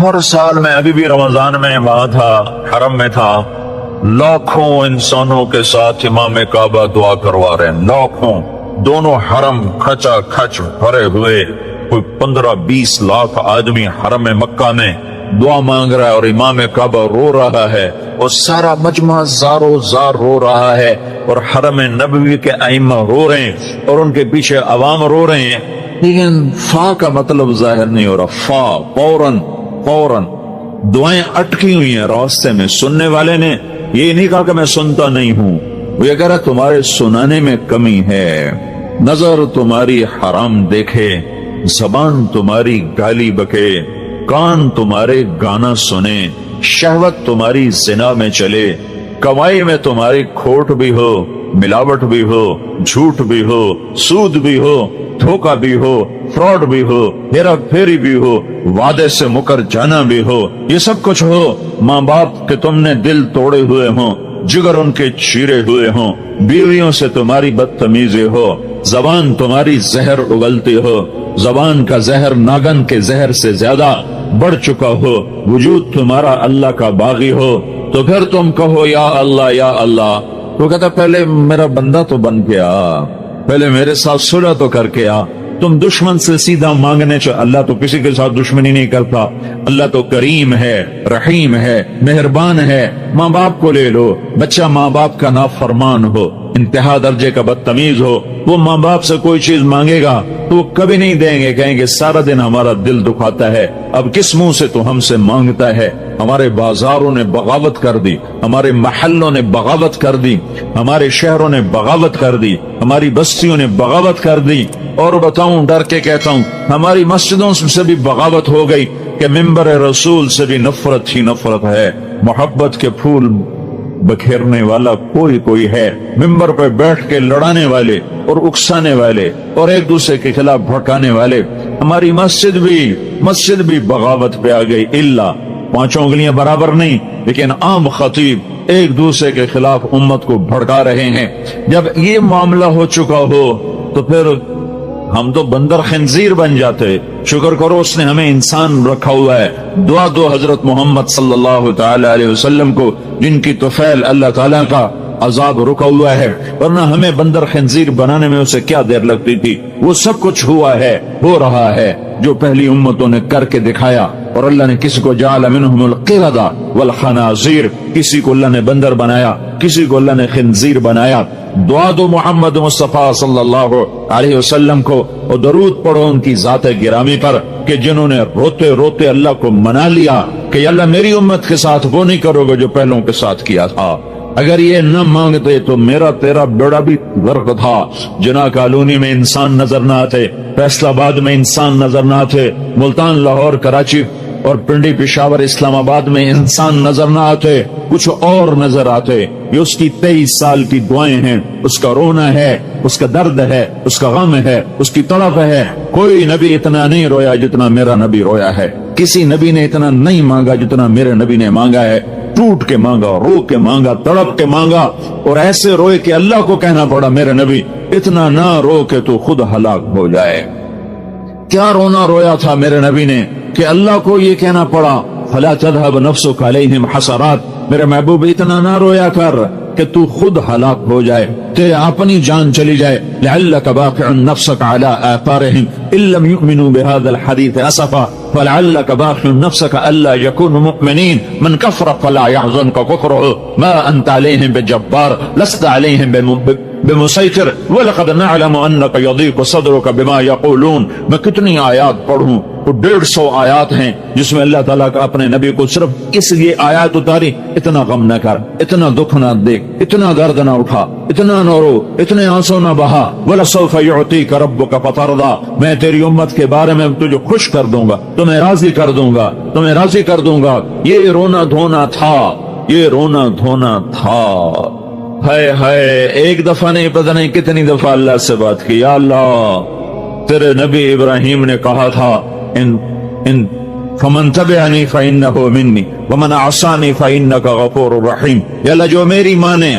ہر سال میں ابھی بھی رمضان میں وہاں تھا، حرم میں تھا، لاکھوں انسانوں کے ساتھ امام کعبہ دعا کروا رہے ہیں، لاکھوں، دونوں حرم کھچا کھچ بھرے ہوئے، کوئی 15-20 لاکھ آدمی حرم مکہ میں دعا مانگ رہا ہے، اور امام کعبہ رو رہا ہے، اور سارا مجمع زارو زار رو رہا ہے، اور حرم نبوی کے ائمہ رو رہے ہیں، اور ان کے پیچھے عوام رو رہے ہیں، لیکن فا کا مطلب ظاہر نہیں ہو رہا۔ فا فوراً دعائیں اٹکی ہوئی ہیں راستے میں۔ سننے والے نے یہ نہیں کہا کہ میں سنتا نہیں ہوں، وہ یہ کہہ رہا تمہارے سنانے میں کمی ہے، نظر تمہاری حرام دیکھے، زبان تمہاری گالی بکے، کان تمہارے گانا سنے، شہوت تمہاری زنا میں چلے، کمائی میں تمہاری کھوٹ بھی ہو، ملاوٹ بھی ہو، جھوٹ بھی ہو، سود بھی ہو، دھوکہ بھی ہو، فراڈ بھی ہو، ہیرا پھیری بھی ہو، وعدے سے مکر جانا بھی ہو، یہ سب کچھ ہو، ماں باپ کے تم نے دل توڑے ہوئے ہوں، جگر ان کے چیرے ہوئے ہوں، بیویوں سے تمہاری بدتمیزی ہو، زبان تمہاری زہر اگلتی ہو، زبان کا زہر ناگن کے زہر سے زیادہ بڑھ چکا ہو، وجود تمہارا اللہ کا باغی ہو، تو پھر تم کہو یا اللہ یا اللہ۔ تو کہتا پہلے میرا بندہ تو بن کے آ، پہلے میرے ساتھ صلح تو کر کے آ۔ تم دشمن سے سیدھا مانگنے چاہ، اللہ تو کسی کے ساتھ دشمنی نہیں کرتا، اللہ تو کریم ہے، رحیم ہے، مہربان ہے۔ ماں باپ کو لے لو، بچہ ماں باپ کا نافرمان ہو، انتہا درجے کا بدتمیز ہو، وہ ماں باپ سے کوئی چیز مانگے گا تو وہ کبھی نہیں دیں گے، کہیں گے سارا دن ہمارا دل دکھاتا ہے، اب کس منہ سے تو ہم سے مانگتا ہے۔ ہمارے بازاروں نے بغاوت کر دی، ہمارے محلوں نے بغاوت کر دی، ہمارے شہروں نے بغاوت کر دی، ہماری بستیوں نے بغاوت کر دی، اور بتاؤں ڈر کے کہتا ہوں ہماری مسجدوں سے بھی بغاوت ہو گئی کہ ممبر رسول سے بھی نفرت ہی نفرت ہے۔ محبت کے پھول بکھیرنے والا کوئی ہے، ممبر پہ بیٹھ کے لڑانے والے اور اکسانے والے اور ایک دوسرے کے خلاف بھڑکانے والے۔ ہماری مسجد بھی بغاوت پہ آ گئی، الا 5 انگلیاں برابر نہیں، لیکن عام خطیب ایک دوسرے کے خلاف امت کو بھڑکا رہے ہیں۔ جب یہ معاملہ ہو چکا ہو تو پھر ہم تو بندر خنزیر بن جاتے۔ شکر کرو اس نے ہمیں انسان رکھا ہوا ہے۔ دعا دو حضرت محمد صلی اللہ تعالی علیہ وسلم کو، جن کی طفیل اللہ تعالیٰ کا عذاب رکا ہوا ہے، ورنہ ہمیں بندر خنزیر بنانے میں اسے کیا دیر لگتی تھی۔ وہ سب کچھ ہوا ہے، ہو رہا ہے، جو پہلی امتوں نے کر کے دکھایا۔ اور اللہ نے کسی کو جعل منہم القردہ والخنازیر، کسی کو اللہ نے بندر بنایا، کسی کو اللہ نے خنزیر بنایا۔ دعا دو محمد مصطفیٰ صلی اللہ علیہ وسلم کو، اور درود پڑھو ان کی ذات گرامی پر، کہ جنہوں نے روتے روتے اللہ کو منا لیا کہ اللہ میری امت کے ساتھ وہ نہیں کرو گے جو پہلوں کے ساتھ کیا تھا۔ اگر یہ نہ مانگتے تو میرا تیرا بیڑا بھی غرق تھا۔ جناح کالونی میں انسان نظر نہ آتے، فیصل آباد میں انسان نظر نہ آتے، ملتان، لاہور، کراچی اور پنڈی، پشاور، اسلام آباد میں انسان نظر نہ آتے، کچھ اور نظر آتے۔ یہ اس کی 23 سال کی دعائیں ہیں، اس کا رونا ہے، اس کا درد ہے، اس کا غم ہے، اس کی تڑپ ہے۔ کوئی نبی اتنا نہیں رویا جتنا میرا نبی رویا ہے، کسی نبی نے اتنا نہیں مانگا جتنا میرے نبی نے مانگا ہے۔ ٹوٹ کے مانگا، رو کے مانگا، تڑپ کے مانگا، اور ایسے روئے کہ اللہ کو کہنا پڑا میرے نبی اتنا نہ رو کہ تو خود ہلاک ہو جائے۔ کیا رونا رویا تھا میرے نبی نے کہ اللہ کو یہ کہنا پڑا فلا تذهب نفسك عليهم حسرات، میرے محبوب اتنا نہ رویا کر کہ تو خود ہلاک ہو جائے، تیرے اپنی جان چلی جائے۔ لعلك باخع نفسك على آثارهم ان لم يؤمنوا بهذا الحديث اسفا فلعلك باخع نفسك الا يكونوا مؤمنين من كفر فلا يحزنك كفره ما انت عليهم بجبار لست عليهم بمسيطر وَلَقَدْ نَعْلَمُ أَنَّكَ يَضِيقُ صَدْرُكَ بِمَا يَقُولُونَ۔ میں کتنی آیات پڑھوں، تو 150 آیات ہیں جس میں اللہ تعالیٰ کا اپنے نبی کو صرف اس لیے آیات اتاری، اتنا غم نہ کر، اتنا دکھ نہ دیکھ، اتنا درد نہ اٹھا، اتنا نہ رو، اتنے آنسو نہ بہا۔ وَلَسَوْفَ يُعْطِيكَ رَبُّكَ فَتَرْضَىٰ، میں تیری امت کے بارے میں تجھے خوش کر دوں گا، تمہیں راضی کر دوں گا، تمہیں راضی کر دوں گا۔ یہ رونا دھونا تھا، یہ رونا دھونا تھا۔ ہائے ہائے، ایک دفعہ نہیں، پتہ نہیں کتنی دفعہ اللہ سے بات کی۔ یا اللہ، تیرے نبی ابراہیم نے کہا تھا ان فمن تبعنی فإنہ منی ومن عصانی فإنک غفور رحیم۔ یا اللہ، جو میری مانے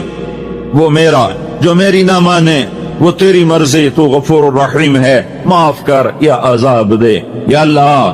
وہ میرا، جو میری نہ مانے وہ تیری مرضی، تو غفور رحیم ہے، معاف کر یا عذاب دے۔ یا اللہ،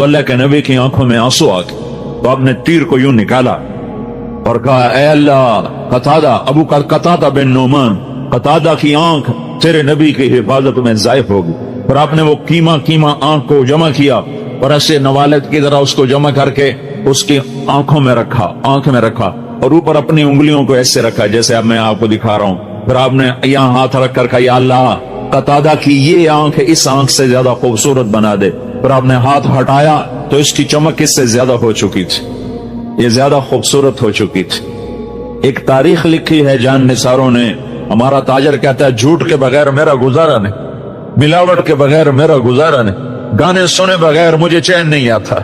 تو اللہ کے نبی کی آنکھوں میں آنسو آ گئے، تو آپ نے تیر کو یوں نکالا اور کہا اے اللہ، قتادہ، ابو قتادہ بن نعمان، قتادہ کی آنکھ تیرے نبی کی حفاظت میں ضائع ہوگی۔ اور آپ نے وہ کیما آنکھ کو جمع کیا اور ایسے نوالد کی طرح اس کو جمع کر کے اس کی آنکھوں میں رکھا، آنکھ میں رکھا، اور اوپر اپنی انگلیوں کو ایسے رکھا جیسے اب میں آپ کو دکھا رہا ہوں۔ پھر آپ نے یہاں ہاتھ رکھ کر کہا یا اللہ، قتادہ کی یہ آنکھ اس آنکھ سے زیادہ خوبصورت بنا دے۔ پھر آپ نے ہاتھ ہٹایا تو اس کی چمک اس سے زیادہ ہو چکی تھی، یہ زیادہ خوبصورت ہو چکی تھی۔ ایک تاریخ لکھی ہے جان نثاروں نے، ہمارا تاجر کہتا ہے جھوٹ کے بغیر میرا گزارا نہیں، ملاوٹ کے بغیر میرا گزارا نہیں، گانے سنے بغیر مجھے چین نہیں آتا،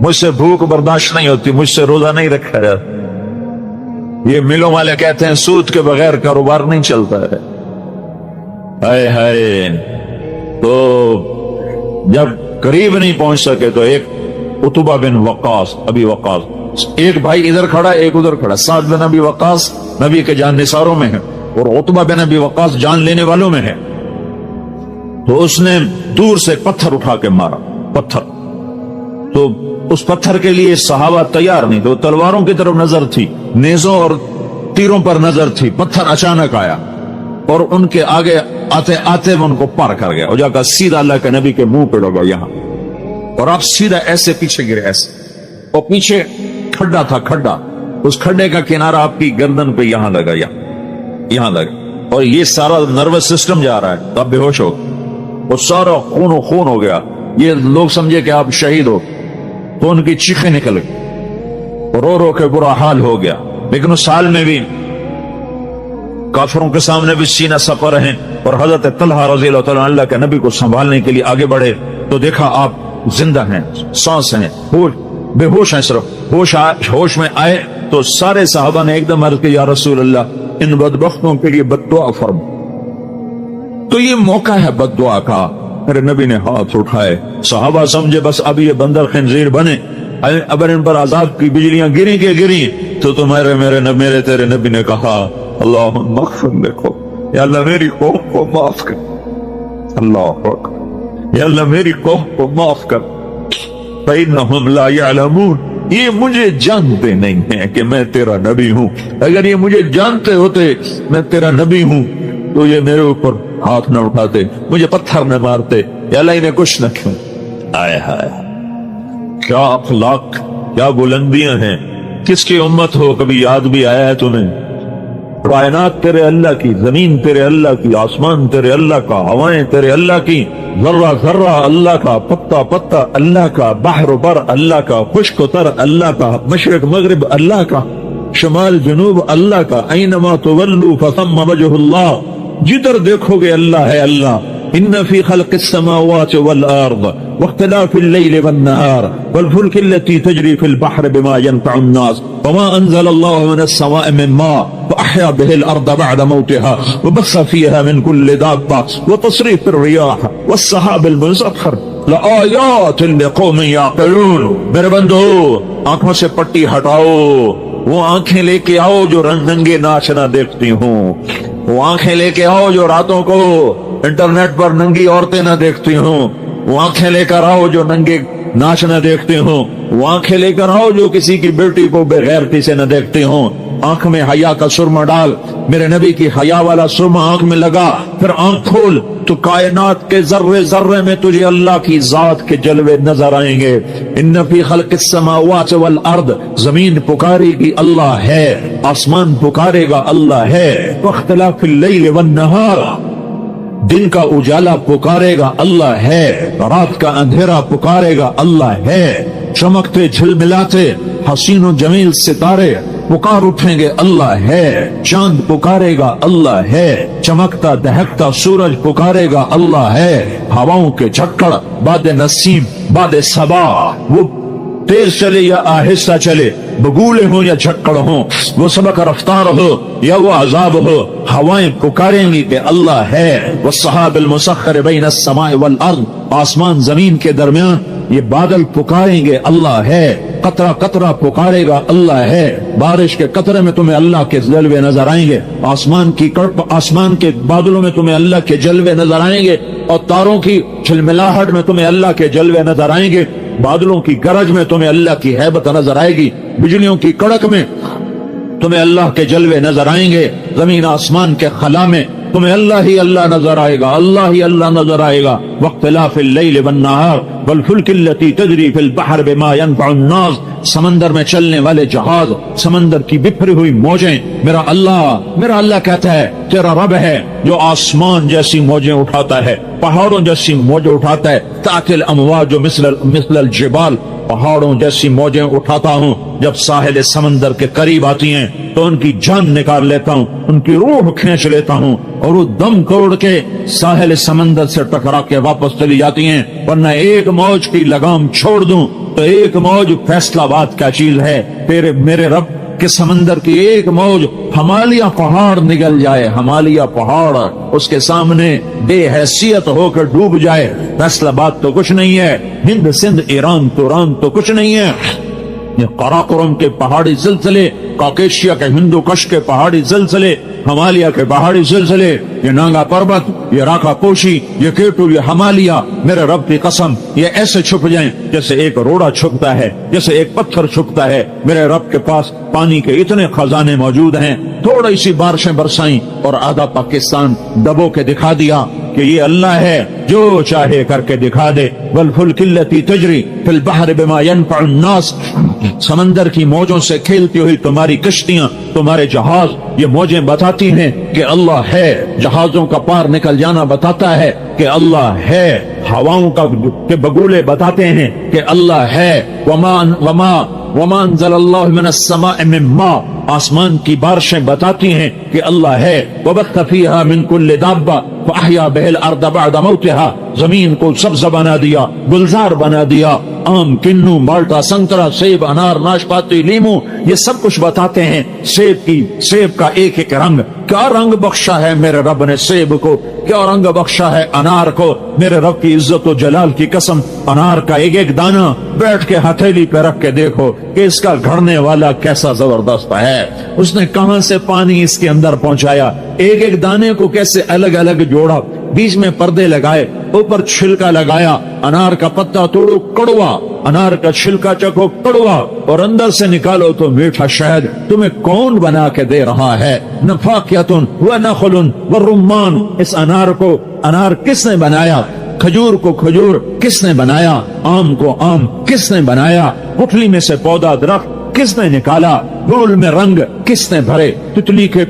مجھ سے بھوک برداشت نہیں ہوتی، مجھ سے روزہ نہیں رکھا جاتا۔ یہ ملوں والے کہتے ہیں سود کے بغیر کاروبار نہیں چلتا ہے۔ ہائے ہائے، تو جب قریب نہیں پہنچ سکے تو ایک عتبہ بن وقاص، ابی وقاص، ایک بھائی ادھر کھڑا ایک ادھر کھڑا، سعد بن ابی وقاص نبی کے جان نثاروں میں ہے اور عتبہ بن ابی وقاص جان لینے والوں میں ہے۔ تو اس نے دور سے پتھر اٹھا کے مارا، پتھر، تو اس پتھر کے لیے صحابہ تیار نہیں، تو تلواروں کی طرف نظر تھی، نیزوں اور تیروں پر نظر تھی، پتھر اچانک آیا اور ان کے آگے آتے آتے وہ ان کو پار کر گیا، اور جا کر سیدھا اللہ کے نبی کے منہ پہ لگا یہاں، اور آپ سیدھا ایسے پیچھے گرے، ایسے، اور پیچھے کھڈا تھا، کھڈا، اس کھڈے کا کنارہ آپ کی گردن پہ یہاں لگا، یہاں لگا، اور یہ سارا نروس سسٹم جا رہا ہے، تو آپ بے ہوش ہو، وہ سارا خون و خون ہو گیا، یہ لوگ سمجھے کہ آپ شہید ہو، تو ان کی چیخیں نکل گئی، رو رو کے برا حال ہو گیا۔ لیکن اس حال میں بھی کافروں کے سامنے بھی سینہ سپر رہے، اور حضرت طلحہ رضی اللہ تعالیٰ اللہ کے نبی کو سنبھالنے کے لیے آگے بڑھے، تو دیکھا آپ زندہ ہیں، سانس ہیں، بے ہوش ہیں، صرف ہوش میں آئے تو سارے صحابہ نے ایک دم عرض کیا یا رسول اللہ، ان بدبختوں کے لیے بد دعا فرما۔ تو یہ موقع ہے بد دعا کا۔ میرے نبی نے ہاتھ اٹھائے، صحابہ سمجھے بس اب یہ بندر خنزیر بنے، اگر ان پر عذاب کی بجلیاں گری کے گری تو میرے تیرے نبی نے کہا اللہم اغفر لکھو، یا اللہ میری قوم کو معاف کر، اللہ اکبر، یا اللہ میری قوم کو معاف کر، فإنہم لا یعلمون، یہ مجھے جانتے نہیں ہیں کہ میں تیرا نبی ہوں، اگر یہ مجھے جانتے ہوتے میں تیرا نبی ہوں تو یہ میرے اوپر ہاتھ نہ اٹھاتے، مجھے پتھر نہ مارتے، یا اللہ انہیں کچھ نہ کیوں۔ آئے ہائے، کیا اخلاق، کیا بلندیاں ہیں، کس کی امت ہو، کبھی یاد بھی آیا ہے تمہیں؟ کائنات تیرے اللہ کی، زمین تیرے اللہ کی، آسمان تیرے اللہ کا، ہوائیں تیرے اللہ کی، ذرہ ذرہ اللہ کا، پتا پتا اللہ کا، بحر و بر اللہ کا، خشک و تر اللہ کا، مشرق مغرب اللہ کا، شمال جنوب اللہ کا، اینما تولوا فثم وجہ اللہ، جدھر دیکھو گے اللہ ہے اللہ۔ ان فی خلق السماوات والارض واختلاف الليل والنهار والفلك التي تجري في البحر بما ينفع الناس وما انزل الله من السماء من ماء فاحيا به الارض بعد موتها وبث فيها من كل دابة وتصريف الرياح والسحاب المسخر لآيات لقوم يعقلون۔ میرے بندو، آنکھوں سے پٹی ہٹاؤ، وہ آنکھیں لے کے آؤ جو رنگے ناچ نہ دیکھتی ہوں، وہ آنکھیں لے کے آؤ جو راتوں کو انٹرنیٹ پر ننگی عورتیں نہ دیکھتی ہوں، وہ آنکھیں لے کر آؤ جو ننگے ناچ نہ دیکھتی ہوں، وہ آنکھیں لے کر آؤ جو کسی کی بیٹی کو بے غیرتی سے نہ دیکھتی ہوں۔ آنکھ میں حیا کا سرما ڈال، میرے نبی کی حیا والا سرما آنکھ میں لگا، پھر آنکھ کھول تو کائنات کے ذرے ذرے میں تجھے اللہ کی ذات کے جلوے نظر آئیں گے۔ ان فی خلق السماوات والارض، زمین پکارے گی اللہ ہے، آسمان پکارے گا اللہ ہے، واختلاف اللیل والنہار، دن کا اجالا پکارے گا اللہ ہے، رات کا اندھیرا پکارے گا اللہ ہے، چمکتے جھلملاتے حسین و جمیل ستارے پکار اٹھیں گے اللہ ہے، چاند پکارے گا اللہ ہے، چمکتا دہکتا سورج پکارے گا اللہ ہے، ہواؤں کے جھکڑ، باد نسیم، باد صبا، وہ تیز چلے یا آہستہ چلے، بگولے ہوں یا جھکڑ ہوں، وہ سبق رفتار ہو یا وہ عذاب ہو، ہوائیں پکاریں گی کہ اللہ ہے، والسحاب المسخر بین السماء والارض، آسمان زمین کے درمیان یہ بادل پکاریں گے اللہ ہے، قطرہ قطرہ پکارے گا اللہ ہے، بارش کے قطرے میں تمہیں اللہ کے جلوے نظر آئیں گے، آسمان کے بادلوں میں تمہیں اللہ کے جلوے نظر آئیں گے، اور تاروں کی چھلملاہٹ میں تمہیں اللہ کے جلوے نظر آئیں گے، بادلوں کی گرج میں تمہیں اللہ کی ہیبت نظر آئے گی، بجلیوں کی کڑک میں تمہیں اللہ کے جلوے نظر آئیں گے، زمین آسمان کے خلا میں تمہیں اللہ ہی اللہ نظر آئے گا، اللہ ہی اللہ نظر آئے گا۔ واختلاف اللیل والنہار والفلک التی تجری فی البحر بما ينفع الناس، سمندر میں چلنے والے جہاز، سمندر کی بکھری ہوئی موجیں، میرا اللہ کہتا ہے تیرا رب ہے جو آسمان جیسی موجیں اٹھاتا ہے، پہاڑوں جیسی موجیں اٹھاتا ہے، تأتی الامواج مثل الجبال، پہاڑوں جیسی موجیں اٹھاتا ہوں، جب ساحل سمندر کے قریب آتی ہیں تو ان کی جان نکال لیتا ہوں، ان کی روح کھینچ لیتا ہوں، اور وہ دم توڑ کے ساحل سمندر سے ٹکرا کے واپس چلی جاتی ہیں، ورنہ ایک موج کی لگام چھوڑ دوں تو ایک موج فیصلہ باد کا چیز ہے، میرے رب کہ سمندر کی ایک موج ہمالیہ پہاڑ نگل جائے، ہمالیہ پہاڑ اس کے سامنے بے حیثیت ہو کر ڈوب جائے، فیصلہ باد تو کچھ نہیں ہے، ہند سندھ ایران توران تو کچھ نہیں ہے، یہ قراقرم کے پہاڑی زلزلے، کاکیشیا کے ہندو کش کے پہاڑی زلزلے، ہمالیہ کے پہاڑی زلزلے، یہ نانگا پربت، یہ راکا پوشی، یہ کیٹو، یہ ہمالیہ، میرے رب کی قسم یہ ایسے چھپ جائیں جیسے ایک روڑا چھپتا ہے، جیسے ایک پتھر چھپتا ہے۔ میرے رب کے پاس پانی کے اتنے خزانے موجود ہیں، تھوڑی سی بارشیں برسائیں اور آدھا پاکستان دبو کے دکھا دیا کہ یہ اللہ ہے جو چاہے کر کے دکھا دے۔ والفلک التی تجری فی البحر بما ينفع الناس، سمندر کی موجوں سے کھیلتی ہوئی تمہاری کشتیاں، تمہارے جہاز، یہ موجیں بتاتی ہیں کہ اللہ ہے، جہازوں کا پار نکل جانا بتاتا ہے کہ اللہ ہے، ہواؤں کے بگولے بتاتے ہیں کہ اللہ ہے۔ وما انزل اللہ من السماء من ماء، آسمان کی بارشیں بتاتی ہیں کہ اللہ ہے۔ وبث فیہا من کل دابہ فاحیا بہ الارض بعد موتہا، زمین کو سبز بنا دیا، گلزار بنا دیا، آم، کنو، مالٹا، سنترا، سیب، انار، ناشپاتی، لیمو، یہ سب کچھ بتاتے ہیں سیب کا ایک ایک رنگ، کیا رنگ بخشا ہے میرے رب نے سیب کو، کیا رنگ بخشا ہے انار کو، میرے رب کی عزت و جلال کی قسم، انار کا ایک ایک دانہ بیٹھ کے ہتھیلی پہ رکھ کے دیکھو کہ اس کا گھڑنے والا کیسا زبردست ہے، اس نے کہاں سے پانی اس کے اندر پہنچایا، ایک ایک دانے کو کیسے الگ الگ جوڑا، بیچ میں پردے لگائے، اوپر چھلکا لگایا، انار کا پتا توڑو کڑوا، انار کا چھلکا چکو کڑوا، اور اندر سے نکالو تو میٹھا شہد، تمہیں کون بنا کے دے رہا ہے؟ نفاقیتن ونخل والرمان، اس انار کو انار کس نے بنایا، کھجور کو کھجور کس نے بنایا، آم کو آم کس نے بنایا، گٹھلی میں سے پودا درخت کس نے نکالا، پھول میں رنگ کس نے بھرے، تتلی کے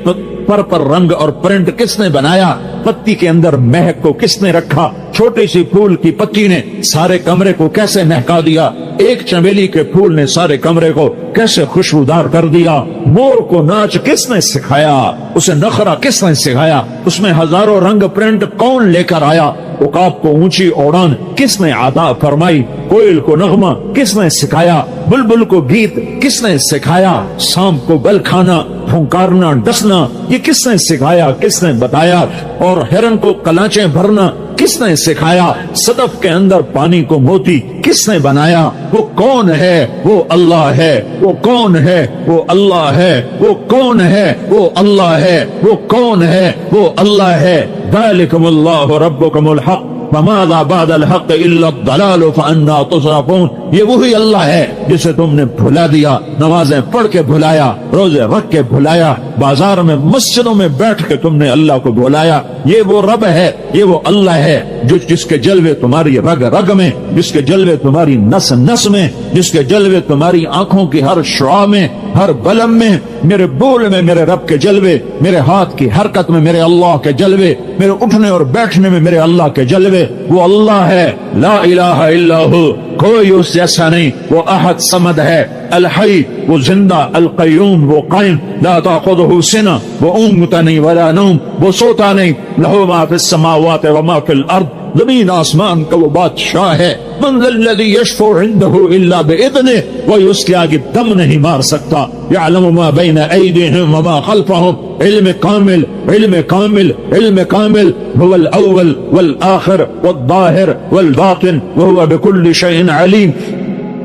پر رنگ اور پرنٹ کس نے بنایا، پتی کے اندر مہک کو کس نے رکھا، چھوٹی سی پھول کی پتی نے سارے کمرے کو کیسے مہکا دیا، ایک چمیلی کے پھول نے سارے کمرے کو کیسے خوشبودار کر دیا، مور کو ناچ کس نے سکھایا، اسے نخرا کس نے سکھایا، اس میں ہزاروں رنگ پرنٹ کون لے کر آیا، عقاب کو اونچی اڑان کس نے عطا فرمائی، کوئل کو نغمہ کس نے سکھایا، بلبل کو گیت کس نے سکھایا، سانپ کو بل کھانا، پھنکارنا، ڈسنا، یہ کس نے سکھایا، کس نے بتایا، اور ہرن کو کلاچیں بھرنا کس نے سکھایا، صدف کے اندر پانی کو موتی کس نے بنایا، وہ کون ہے، وہ اللہ ہے، وہ کون ہے، وہ اللہ ہے، وہ کون ہے، وہ اللہ ہے، وہ کون ہے، وہ اللہ ہے۔ ذالکم اللہ ربکم الحق فماذا بعد الحق الا الضلال فانا تصرفون، یہ وہی اللہ ہے جسے تم نے بھلا دیا، نمازیں پڑھ کے بھلایا، روزے رکھ کے بھلایا، بازار میں مسجدوں میں بیٹھ کے تم نے اللہ کو بھلایا، یہ وہ رب ہے، یہ وہ اللہ ہے جس کے جلوے تمہاری رگ رگ میں، جس کے جلوے تمہاری نس نس میں، جس کے جلوے تمہاری آنکھوں کی ہر شعاع میں، ہر بلم میں، میرے بول میں میرے رب کے جلوے، میرے ہاتھ کی حرکت میں میرے اللہ کے جلوے، میرے اٹھنے اور بیٹھنے میں میرے اللہ کے جلوے، وہ اللہ ہے، لا الہ الا ہو، کوئی اس جیسا نہیں، وہ احد صمد ہے، الحی وہ زندہ، القیوم وہ قائم، لا تاخذہ سنہ وہ اونگتا نہیں ولا نوم، وہ سوتا نہیں، لہو ما فی السماوات وما فی الارض، زمین آسمان کا وہ بادشاہ ہے، من ذا الذی یشفع عنده الا باذنہ، وہ اس کے آگے دم نہیں مار سکتا، یعلم ما بین ایدیہم وما خلفہم، علم کامل علم کامل علم کامل، هو الاول والآخر والظاہر والباطن وهو بكل شيء علیم۔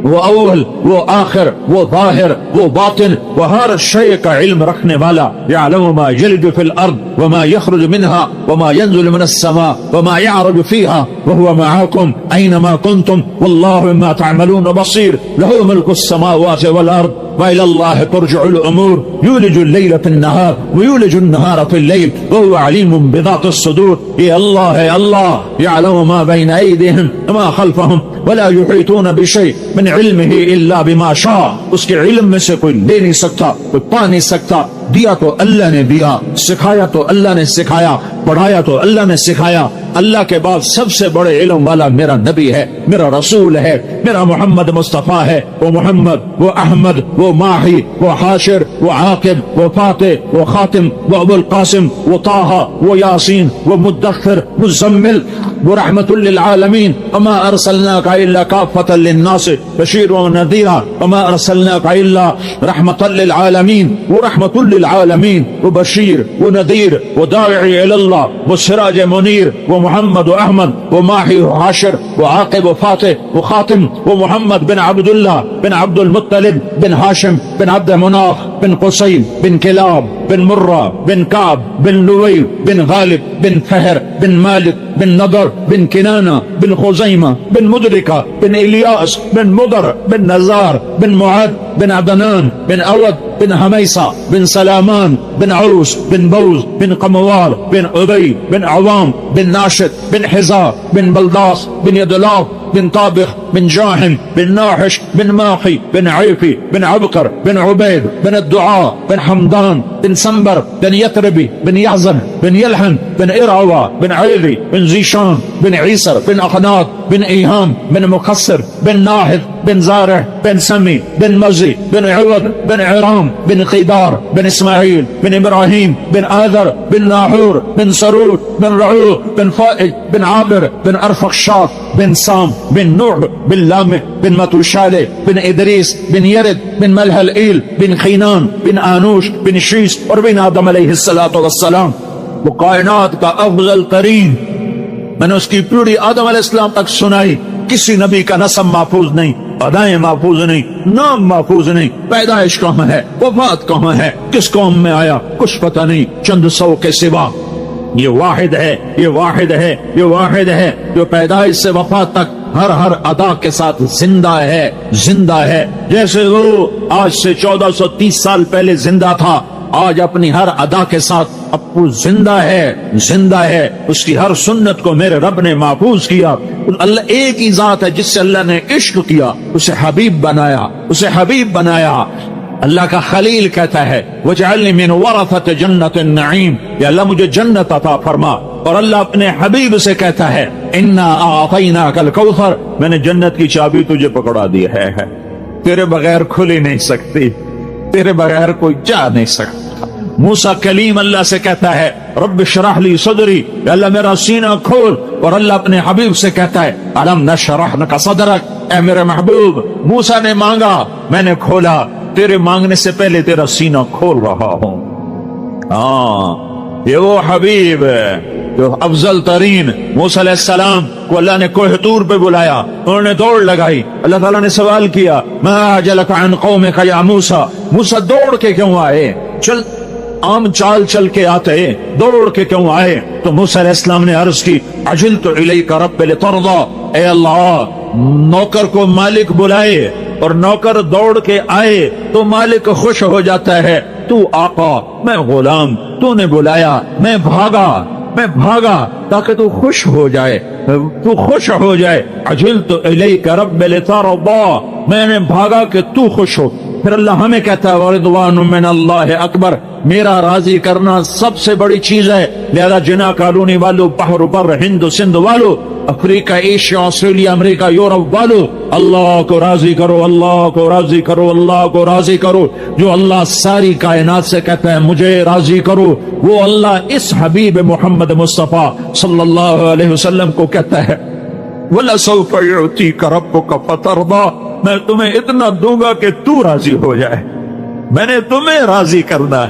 وہ اول وہ آخر وہ ظاہر وہ باطن وہ ہر شے کا علم رکھنے والا یعلم ما یلج فی الارض وما یخرج منها وما ينزل من السماء وما يعرج فيها وهو معكم اينما كنتم والله بما تعملون بصير له ملك السماوات والارض وإلى الله ترجع الأمور يولج الليل في النهار ويولج النهار في الليل وهو عليم بذات الصدور يا الله يعلم ما بين أيديهم وما خلفهم ولا يحيطون بشيء من علمه إلا بما شاء اس کے علم میں سے کوئی لے نہیں سکتا کوئی پا نہیں سکتا دیا تو اللہ نے دیا سکھایا تو اللہ نے سکھایا پڑھایا تو اللہ نے سکھایا اللہ کے بعد سب سے بڑے علم والا میرا نبی ہے میرا رسول ہے میرا محمد مصطفیٰ ہے وہ محمد وہ احمد وہ ماہی وہ حاشر وہ عاقب وہ فاتح وہ خاتم وہ ابو القاسم وہ طه وہ یاسین وہ مدثر مزمل وہ رحمت للعالمین وما ارسلناک الا کافۃ للناس بشیر ونذیرا وما ارسلناک الا رحمۃ للعالمین وہ رحمت للعالمین وہ بشیر وہ نذیر وہ داعی الی اللہ وہ سراج منیر وہ محمد و احمد وہ ماہی و حاشر وہ عاقب و فاتح وہ خاتم وہ محمد بن عبداللہ بن عبد المطلب بن ہاشم بن عبد مناف بن قصی بن کلاب بن مرہ بن کعب بن لوی بن غالب بن فہر بن مالک بن نضر بن کنانہ بن خزیمہ بن مدرکہ بن الیاس بن مضر بن نزار بن معد بن عدنان بن اود بن حمیسہ بن سلامان بن عروس بن بوز بن قموار بن عبی بن عوام بن ناشد بن حزار بن بلداس بن یدلاف بن طابخ بن جاحم بن ناحش بن ماحي بن عيفي بن عبقر بن عبيد بن الدعاء بن حمدان بن سنبر بن يثربي بن يحزن بن يلحن بن إرعوى بن عيري بن زيشان بن عيسر بن أخناط بن إيهام بن مخسر بن ناهد بن زارع بن سمي بن مزي بن عوض بن عرام بن قيدار بن إسماعيل بن إبراهيم بن آذر بن ناحور بن سرود بن رعوه بن فائج بن عابر بن أرفخشاد بن سام بن نوح بن لامح بن متوشالة بن إدريس بن يرد بن ملهلئيل بن خينان بن آنوش بن شيس اور بن آدم علیہ الصلاة والسلام وہ کائنات کا افضل ترین میں نے اس کی پیڑھی آدم علیہ السلام تک سنائی کسی نبی کا نسب محفوظ نہیں ادائیں محفوظ نہیں نام محفوظ نہیں پیدائش کہاں ہے وفات کہاں ہے کس قوم میں آیا کچھ پتہ نہیں چند سو کے سوا یہ واحد ہے یہ واحد ہے یہ واحد ہے جو پیدائش سے وفات تک ہر ادا کے ساتھ زندہ ہے جیسے وہ آج سے 1430 سال پہلے زندہ تھا آج اپنی ہر ادا کے ساتھ اب زندہ ہے اس کی ہر سنت کو میرے رب نے محفوظ کیا اللہ ایک ہی ذات ہے جس سے اللہ نے عشق کیا اسے حبیب بنایا اللہ کا خلیل کہتا ہے وَجْعَلْنِي مِنْ وَرَثَةِ جَنَّةِ النَّعِيمِ یا اللہ مجھے جنت عطا فرما اور اللہ اپنے حبیب سے کہتا ہے اِنَّا أَعْطَيْنَاكَ الْكَوْثَرَ میں نے جنت کی چابی تجھے پکڑا دی ہے تیرے بغیر کھل ہی نہیں سکتی تیرے بغیر کوئی جا نہیں سکتا موسیٰ کلیم اللہ سے کہتا ہے رب اشرح لی صدری یا اللہ میرا سینہ کھول اور اللہ اپنے حبیب سے کہتا ہے الم نشرح لک صدرک اے میرے محبوب موسیٰ نے مانگا میں نے کھولا تیرے مانگنے سے پہلے تیرا سینہ کھول رہا ہوں یہ وہ حبیب ہے جو افضل ترین موسیٰ علیہ السلام کو اللہ نے کوہ طور پہ بلایا انہوں نے دوڑ لگائی اللہ تعالیٰ نے سوال کیا ما اعجلک عن قومک یا موسیٰ موسیٰ دوڑ کے کیوں آئے چل عام چال چل کے آتے دوڑ کے کیوں آئے تو موسیٰ علیہ السلام نے عرض کی عجلت الیک رب لترضا اے اللہ نوکر کو مالک بلائے اور نوکر دوڑ کے آئے تو مالک خوش ہو جاتا ہے تو آقا میں غلام تو نے بلایا میں بھاگا تاکہ تو خوش ہو جائے عجلت الیک رب لترضا میں نے بھاگا کہ تو خوش ہو پھر اللہ ہمیں کہتا ہے وَرِضْوَانٌ مِّنَ اللَّهِ اکبر میرا راضی کرنا سب سے بڑی چیز ہے لہذا جنا کالونی والو بحر بر ہند سندھ والو افریقہ ایشیا آسٹریلیا امریکہ یورپ والو اللہ کو راضی کرو اللہ کو راضی کرو اللہ کو راضی کرو جو اللہ ساری کائنات سے کہتا ہے مجھے راضی کرو وہ اللہ اس حبیب محمد مصطفیٰ صلی اللہ علیہ وسلم کو کہتا ہے وَلَسَوْفَ يُعْتِيكَ رَبُّكَ فَتَرْضَىٰ میں تمہیں اتنا دوں گا کہ تو راضی ہو جائے میں نے تمہیں راضی کرنا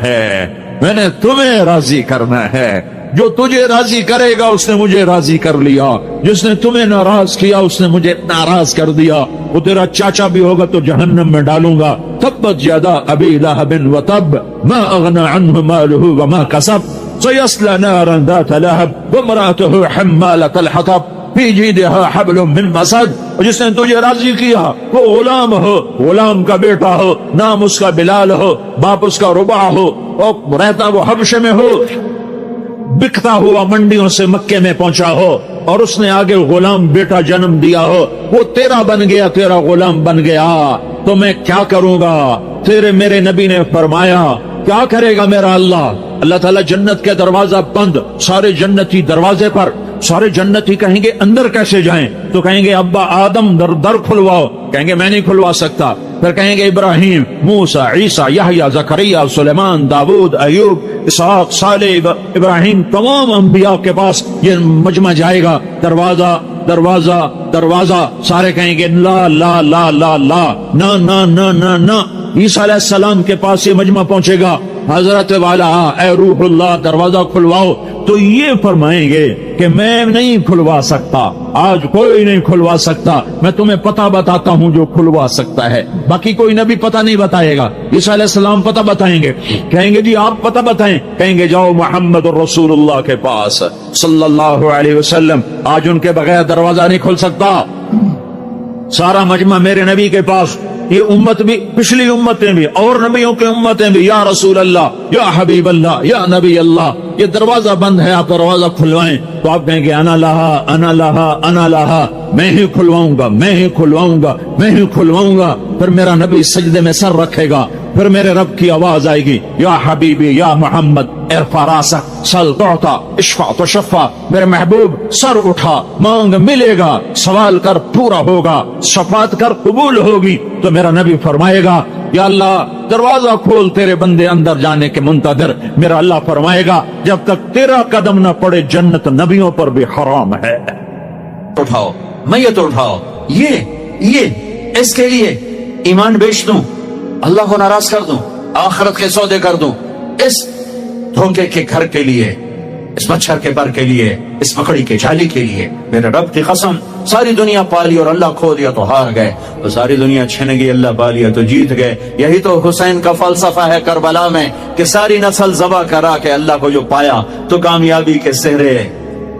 ہے جو تجھے راضی کرے گا اس نے مجھے راضی کر لیا، جس نے تمہیں ناراض کیا اس نے مجھے ناراض کر دیا، وہ تیرا چاچا بھی ہوگا تو جہنم میں ڈالوں گا۔ تبت یدا ابی لہب وتب ما اغنى عنه ماله وما کسب سيصلى نارا ذات لهب وامرأته حمالة الحطب فی جیدها حبل من مسد۔ اور جس نے تجھے راضی کیا وہ غلام ہو، غلام کا بیٹا ہو، نام اس کا بلال ہو، باپ اس کا رباع ہو، اور رہتا وہ حبشے میں ہو، بکتا ہوا منڈیوں سے مکے میں پہنچا ہو، اور اس نے آگے غلام بیٹا جنم دیا ہو، وہ تیرا بن گیا، تیرا غلام بن گیا، تو میں کیا کروں گا؟ تیرے میرے نبی نے فرمایا کیا کرے گا میرا اللہ؟ اللہ تعالیٰ جنت کے دروازہ بند، سارے جنتی دروازے پر، سارے جنتی کہیں گے اندر کیسے جائیں؟ تو کہیں گے ابا آدم در کھلواؤ، کہیں گے میں نہیں کھلوا سکتا۔ پھر کہیں گے ابراہیم، موسیٰ، عیسیٰ، یحییٰ، زکریا، سلیمان، داؤد، ایوب، اسحاق، صالح، ابراہیم، تمام انبیاء کے پاس یہ مجمع جائے گا، دروازہ دروازہ دروازہ، سارے کہیں گے لا لا لا لا لا، نا نا نا نا نا۔ عیسیٰ علیہ السلام کے پاس یہ مجمع پہنچے گا، حضرت والا اے روح اللہ دروازہ کھلواؤ، تو یہ فرمائیں گے کہ میں نہیں کھلوا سکتا، آج کوئی نہیں کھلوا سکتا، میں تمہیں پتہ بتاتا ہوں جو کھلوا سکتا ہے، باقی کوئی نبی پتہ نہیں بتائے گا۔ عیسیٰ علیہ السلام پتہ بتائیں گے، کہیں گے جی آپ پتہ بتائیں، کہیں گے جاؤ محمد الرسول اللہ کے پاس صلی اللہ علیہ وسلم، آج ان کے بغیر دروازہ نہیں کھل سکتا، سارا مجمع میرے نبی کے پاس، یہ امت بھی، پچھلی امتیں بھی، اور نبیوں کی امتیں بھی، یا رسول اللہ، یا حبیب اللہ، یا نبی اللہ، یہ دروازہ بند ہے، آپ دروازہ کھلوائیں، تو آپ کہیں گے انا لہا انا لہا انا لہا، میں ہی کھلواؤں گا، میں ہی کھلواؤں گا، میں ہی کھلواؤں گا۔ پھر میرا نبی سجدے میں سر رکھے گا، پھر میرے رب کی آواز آئے گی یا حبیبی یا محمد ارفع راسک سل تعطا اشفع تشفع، میرے محبوب سر اٹھا مانگ ملے گا، سوال کر پورا ہوگا، شفاعت کر قبول ہوگی۔ تو میرا نبی فرمائے گا یا اللہ دروازہ کھول تیرے بندے اندر جانے کے منتظر۔ میرا اللہ فرمائے گا جب تک تیرا قدم نہ پڑے جنت نبیوں پر بھی حرام ہے۔ اٹھاؤ میت اٹھاؤ، یہ اس کے لیے ایمان بیچ دوں، اللہ کو ناراض کر دوں، آخرت کے سودے کر دوں، اس دھوکے کے گھر کے لیے، اس مچھر کے پر کے لیے، اس مکڑی کے جالی کے لیے، میرے رب کی قسم ساری دنیا پالی اور اللہ کھو دیا تو ہار گئے، تو ساری دنیا چھن گئی اللہ پالیا تو جیت گئے۔ یہی تو حسین کا فلسفہ ہے کربلا میں کہ ساری نسل ذبح کرا کے اللہ کو جو پایا تو کامیابی کے سہرے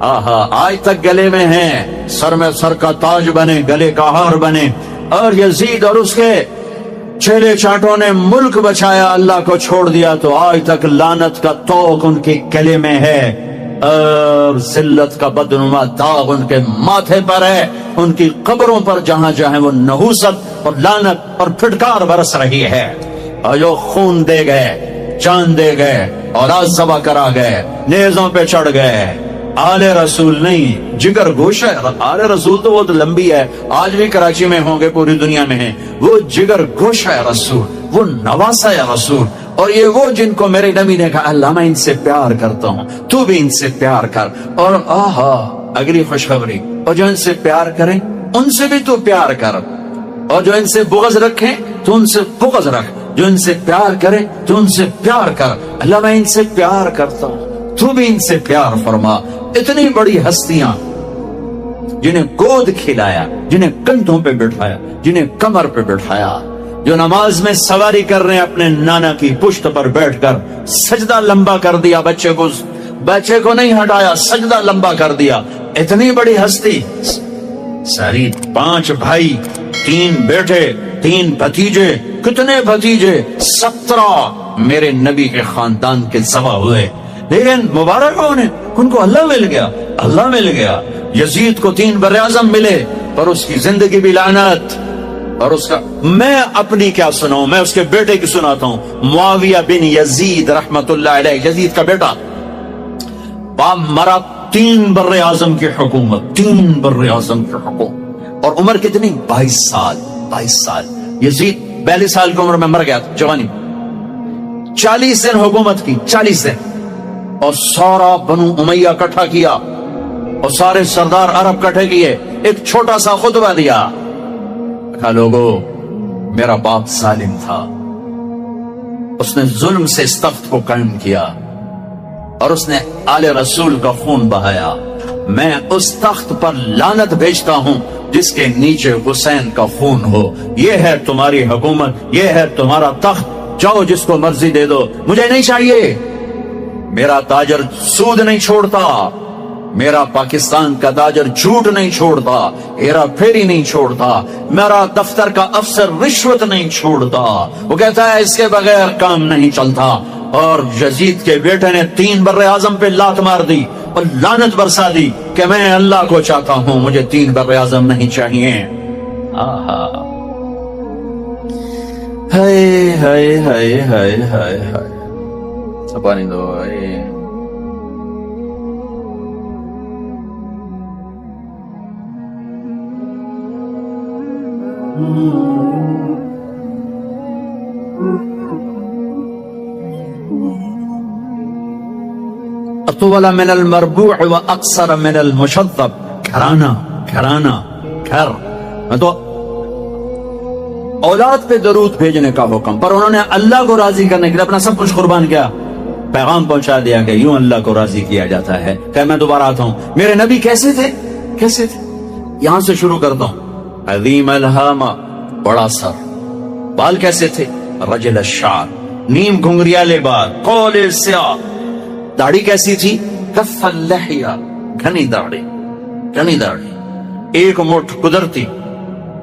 آہا آج تک گلے میں ہیں، سر میں سر کا تاج بنے، گلے کا ہار بنے، اور یزید اور اس کے چیلے چاٹوں نے ملک بچایا، اللہ کو چھوڑ دیا تو آج تک لعنت کا توق ان کے گلے میں ہے، اور ذلت کا بدنما داغ ان کے ماتھے پر ہے، ان کی قبروں پر جہاں جہاں وہ نحوست اور لعنت اور پھٹکار برس رہی ہے، اور جو خون دے گئے، جان دے گئے، اولاد ذبح کرا گئے، نیزوں پہ چڑھ گئے، آل رسول نہیں جگر گوشہ ہے۔ آل رسول تو وہ تو لمبی ہے، آج بھی کراچی میں ہوں گے، پوری دنیا میں ہیں، وہ جگر گوشہ ہے رسول، وہ نواسہ ہے رسول، اور یہ وہ جن کو میرے نبی نے کہا اللہ میں ان سے پیار کرتا ہوں، تو بھی ان سے پیار کر، اور آہا اگلی خوشخبری، اور جو ان سے پیار کریں ان سے بھی تو پیار کر، اور جو ان سے بغض رکھیں تو ان سے بغض رکھ، جو ان سے پیار کریں تو ان سے پیار کر، اللہ میں ان سے پیار کرتا ہوں تو بھی ان سے پیار فرما۔ اتنی بڑی ہستیاں جنہیں گود کھلایا، جنہیں کندھوں پہ بٹھایا، جنہیں کمر پہ بٹھایا، جو نماز میں سواری کر رہے ہیں اپنے نانا کی پشت پر بیٹھ کر، سجدہ لمبا کر دیا، بچے کو نہیں ہٹایا، سجدہ لمبا کر دیا، اتنی بڑی ہستی، ساری 5 بھائی، 3 بیٹے، 3 بھتیجے، کتنے بھتیجے، 17 میرے نبی کے خاندان کے ذبح ہوئے، لیکن مبارک ہو ان کو اللہ مل گیا، اللہ مل گیا۔ یزید کو 3 براعظم ملے اور اس کی زندگی بھی لعنت، اور اس کا میں اپنی کیا سناؤں، میں اس کے بیٹے کی سناتا ہوں، معاویہ بن یزید رحمت اللہ علیہ، یزید کا بیٹا، باپ مرا، 3 براعظم کی حکومت، 3 براعظم کی حکومت، اور عمر کتنی؟ 22 سال۔ یزید 42 سال کی عمر میں مر گیا، جوانی، 40 دن حکومت کی، 40 دن، اور سارا بنو امیہ کٹھا کیا، اور سارے سردار عرب کٹھے کیے، ایک چھوٹا سا خطبہ دیا، کہا لوگو میرا باپ ظالم تھا، اس نے ظلم سے اس تخت کو قائم کیا، اور اس نے آل رسول کا خون بہایا، میں اس تخت پر لعنت بھیجتا ہوں جس کے نیچے حسین کا خون ہو۔ یہ ہے تمہاری حکومت، یہ ہے تمہارا تخت، جاؤ جس کو مرضی دے دو، مجھے نہیں چاہیے۔ میرا تاجر سود نہیں چھوڑتا، میرا پاکستان کا تاجر جھوٹ نہیں چھوڑتا، ہیرا پھیری نہیں چھوڑتا، میرا دفتر کا افسر رشوت نہیں چھوڑتا۔ وہ کہتا ہے اس کے بغیر کام نہیں چلتا۔ اور یزید کے بیٹے نے 3 بر اعظم پہ لات مار دی اور لعنت برسا دی کہ میں اللہ کو چاہتا ہوں، مجھے 3 بر اعظم نہیں چاہیے۔ آہا، ہائے ہائے ہائے ہائے ہائے ہائے، پانی دو۔ اطول من المربوع واقصر من المشذب، گھرانہ گھر۔ میں تو اولاد پہ درود بھیجنے کا حکم، پر انہوں نے اللہ کو راضی کرنے کے لیے اپنا سب کچھ قربان کیا، پیغام پہنچا دیا کہ یوں اللہ کو راضی کیا جاتا ہے۔ کہ میں دوبارہ آتا ہوں، میرے نبی کیسے تھے؟ کیسے تھے؟ یہاں سے شروع کرتا ہوں۔ عظیم الہامہ، بڑا سر، بال کیسے تھے؟ رجل الشعر، نیم گھنگریالے بال، قول سیاہ۔ داڑھی کیسی تھی؟ کف اللحیہ، گھنی داڑھی، گھنی داڑھی، ایک مٹھ قدرتی،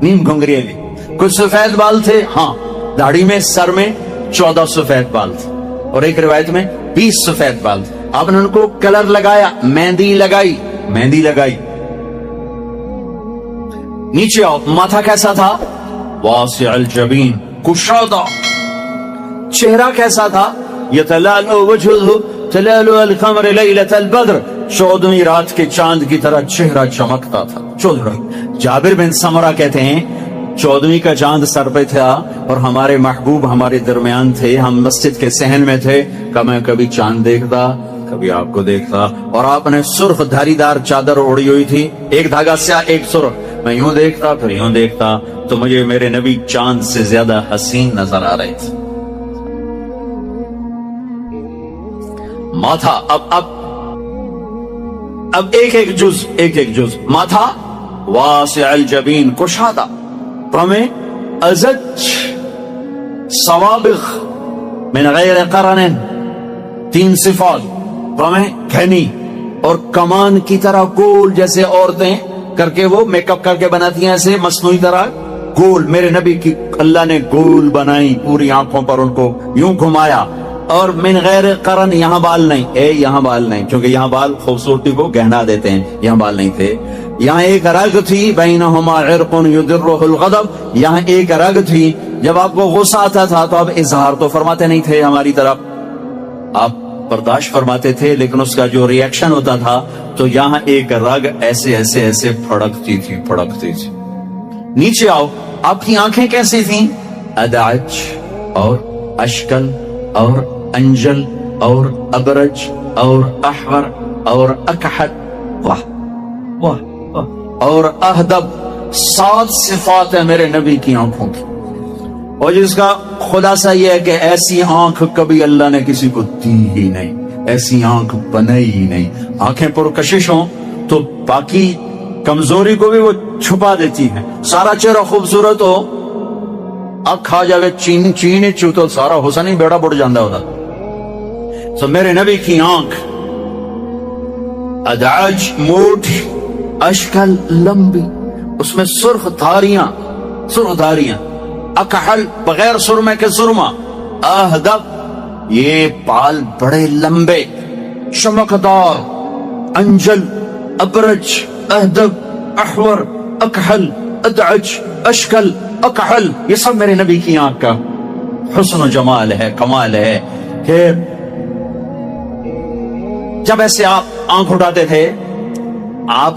نیم گھنگریالے۔ کچھ سفید بال تھے، ہاں، داڑھی میں، سر میں 14 سفید بال تھے، اور ایک روایت میں 20 سفید بال تھے۔ آپ نے ان کو کلر لگایا، مہندی لگائی، مہندی لگائی۔ نیچے آؤ، ماتھا کیسا تھا؟ واسع الجبین، کشادہ۔ چہرہ کیسا تھا؟ یتلالو وجہہ تلالو القمر لیلۃ البدر، 14ویں رات کے چاند کی طرح چہرہ چمکتا تھا۔ 14 جابر بن سمرہ کہتے ہیں 14ویں کا چاند سر پہ تھا اور ہمارے محبوب ہمارے درمیان تھے، ہم مسجد کے صحن میں تھے، کہ میں کبھی چاند دیکھتا، کبھی آپ کو دیکھتا، اور آپ نے سرخ دھاری دار چادر اوڑی ہوئی تھی، ایک دھاگا سیاہ ایک سرخ، میں یوں دیکھتا پھر یوں دیکھتا، تو مجھے میرے نبی چاند سے زیادہ حسین نظر آ رہے تھے۔ ماتھا، اب ایک ایک جز۔ ماتھا واسع الجبین، کشادہ، پرمے ازج سوابغ من غیر قرن، 3 صفات، پرمے گھنی اور کمان کی طرح گول، جیسے عورتیں کر کے وہ میک اپ کر کے بناتی ہیں ایسے مصنوعی طرح گول، میرے نبی کی اللہ نے گول بنائی، پوری آنکھوں پر ان کو یوں گھمایا۔ اور من غیر قرن، یہاں بال نہیں، یہاں بال نہیں، کیونکہ یہاں بال خوبصورتی کو گہنا دیتے ہیں، یہاں بال نہیں تھے۔ یہاں ایک رگ تھی، بینہما عرق یدرہ الغضب، یہاں ایک رگ تھی، جب آپ کو غصہ آتا تھا تو آپ اظہار تو فرماتے نہیں تھے ہماری طرف، آپ برداشت فرماتے تھے، لیکن اس کا جو ری ایکشن ہوتا تھا تو یہاں ایک رگ ایسے ایسے ایسے پھڑکتی تھی۔ نیچے آؤ، آپ کی آنکھیں کیسی تھیں؟ ادعج اور اشکل اور انجل اور ابرج اور احور اور اکحل، واہ واہ واہ، اور اہدب، 7 صفات ہے میرے نبی کی آنکھوں کی، اور جس کا خلاصہ یہ ہے کہ ایسی آنکھ کبھی اللہ نے کسی کو دی ہی نہیں، ایسی آنکھ بنائی ہی نہیں۔ آنکھیں پرکشش ہوں تو باقی کمزوری کو بھی وہ چھپا دیتی ہیں، سارا چہرہ خوبصورت ہو، اکھ آ جاوے چین چو تو سارا حسن ہی بیڑا بڑھ جاندہ ہوتا۔ تو میرے نبی کی آنکھ ادعج، موٹ، اشکل، لمبی، اس میں سرخ دھاریاں، اکحل، بغیر سرمے کے سرما، اہدب، یہ بال بڑے لمبے چمکدار، انجل، ابرج، اہدب، احور، اکحل، ادعج، اشکل، اکحل، یہ سب میرے نبی کی آنکھ کا حسن و جمال ہے، کمال ہے کہ جب ایسے آپ آنکھ اٹھاتے تھے، آپ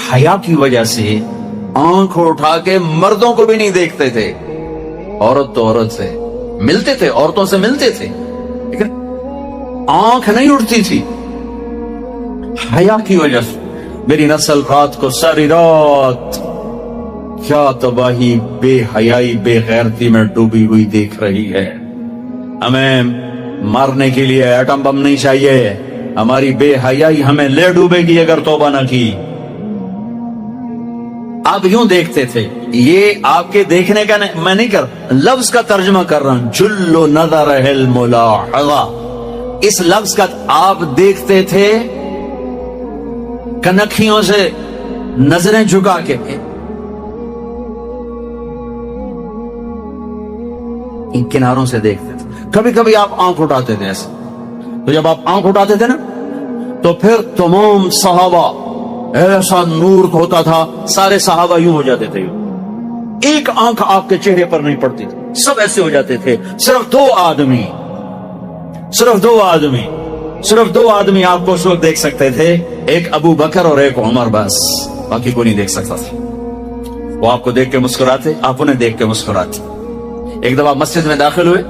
حیا کی وجہ سے آنکھ اٹھا کے مردوں کو بھی نہیں دیکھتے تھے، عورت تو عورت سے ملتے تھے، عورتوں سے ملتے تھے، لیکن آنکھ نہیں اٹھتی تھی حیا کی وجہ سے۔ میری نسل رات کو ساری رات کیا تباہی، بے حیائی، بے غیرتی میں ڈوبی ہوئی دیکھ رہی ہے۔ ہمیں مارنے کے لیے ایٹم بم نہیں چاہیے، ہماری بے حیائی ہمیں لے ڈوبے گی اگر توبہ نہ کی. آپ یوں دیکھتے تھے. یہ آپ کے دیکھنے کا نہیں, میں نہیں کر لفظ کا ترجمہ کر رہا ہوں. جل نظر الملاحظہ, اس لفظ کا آپ دیکھتے تھے کنکھیوں سے نظریں جھکا کے, ان کناروں سے دیکھتے تھے. کبھی کبھی آپ آنکھ اٹھاتے تھے ایسے, تو جب آپ آنکھ اٹھاتے تھے نا تو پھر تمام صحابہ ایسا نور ہوتا تھا, سارے صحابہ یوں ہو جاتے تھے, ایک آنکھ آپ کے چہرے پر نہیں پڑتی تھی, سب ایسے ہو جاتے تھے. صرف دو آدمی آپ کو اس وقت دیکھ سکتے تھے, ایک ابو بکر اور ایک عمر, بس باقی کو نہیں دیکھ سکتا تھا. وہ آپ کو دیکھ کے مسکراتے, آپ انہیں دیکھ کے مسکراتے. ایک دفعہ مسجد میں داخل ہوئے